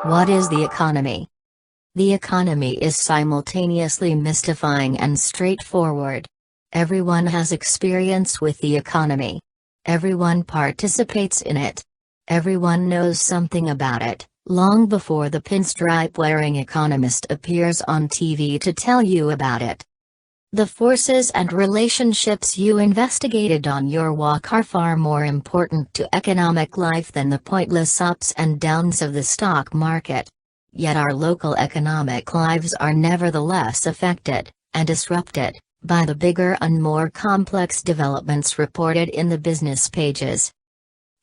What is the economy? The economy is simultaneously mystifying and straightforward. Everyone has experience with the economy. Everyone participates in it. Everyone knows something about it, long before the pinstripe-wearing economist appears on TV to tell you about it. The forces and relationships you investigated on your walk are far more important to economic life than the pointless ups and downs of the stock market. Yet our local economic lives are nevertheless affected, and disrupted, by the bigger and more complex developments reported in the business pages.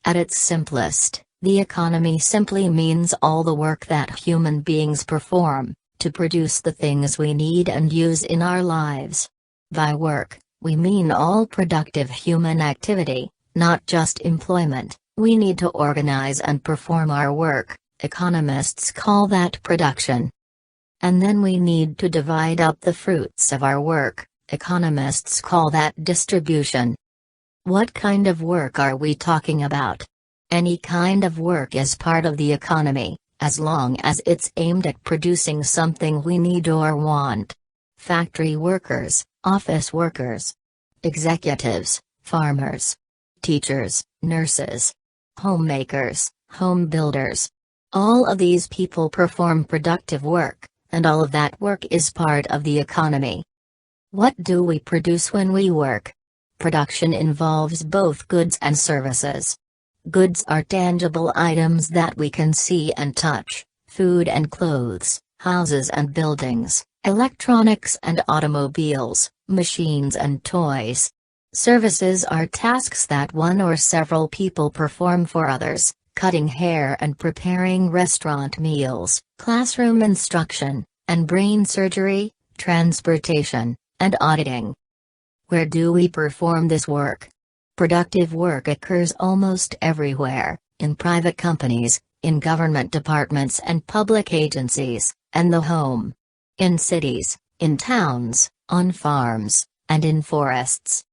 At its simplest, the economy simply means all the work that human beings perform to produce the things we need and use in our lives. By work, we mean all productive human activity, not just employment. We need to organize and perform our work. Economists call that production. And then we need to divide up the fruits of our work. Economists call that distribution. What kind of work are we talking about? Any kind of work is part of the economy, as long as it's aimed at producing something we need or want. Factory workers, office workers, executives, farmers, teachers, nurses, homemakers, home builders. All of these people perform productive work, and all of that work is part of the economy. What do we produce when we work? Production involves both goods and services. Goods are tangible items that we can see and touch: food and clothes, houses and buildings, electronics and automobiles, machines and toys. Services are tasks that one or several people perform for others: cutting hair and preparing restaurant meals, classroom instruction, and brain surgery, transportation, and auditing. Where do we perform this work? Productive work occurs almost everywhere: in private companies, in government departments and public agencies, and the home. In cities, in towns, on farms, and in forests.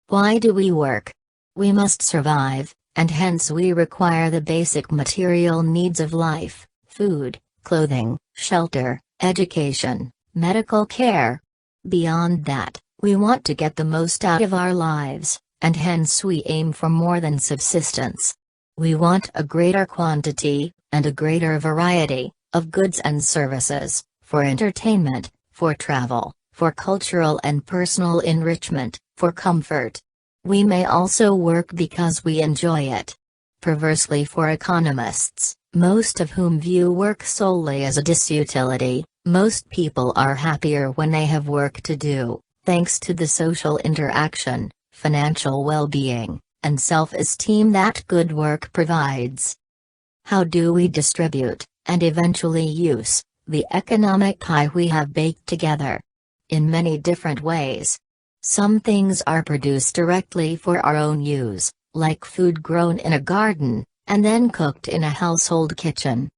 Why do we work? We must survive, and hence we require the basic material needs of life: food, clothing, shelter, education, medical care. Beyond that, we want to get the most out of our lives, and hence we aim for more than subsistence. We want a greater quantity, and a greater variety, of goods and services, for entertainment, for travel, for cultural and personal enrichment, for comfort. We may also work because we enjoy it. Perversely for economists, most of whom view work solely as a disutility, most people are happier when they have work to do, thanks to the social interaction, financial well-being, and self-esteem that good work provides. How do we distribute, and eventually use, the economic pie we have baked together? In many different ways. Some things are produced directly for our own use, like food grown in a garden, and then cooked in a household kitchen.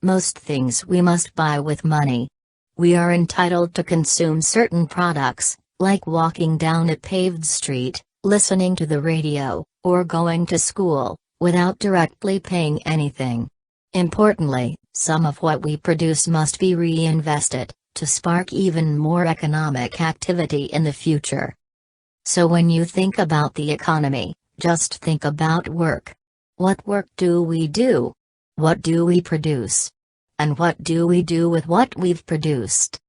Most things we must buy with money. We are entitled to consume certain products, like walking down a paved street, listening to the radio, or going to school, without directly paying anything. Importantly, some of what we produce must be reinvested, to spark even more economic activity in the future. So when you think about the economy, just think about work. What work do we do? What do we produce? And what do we do with what we've produced?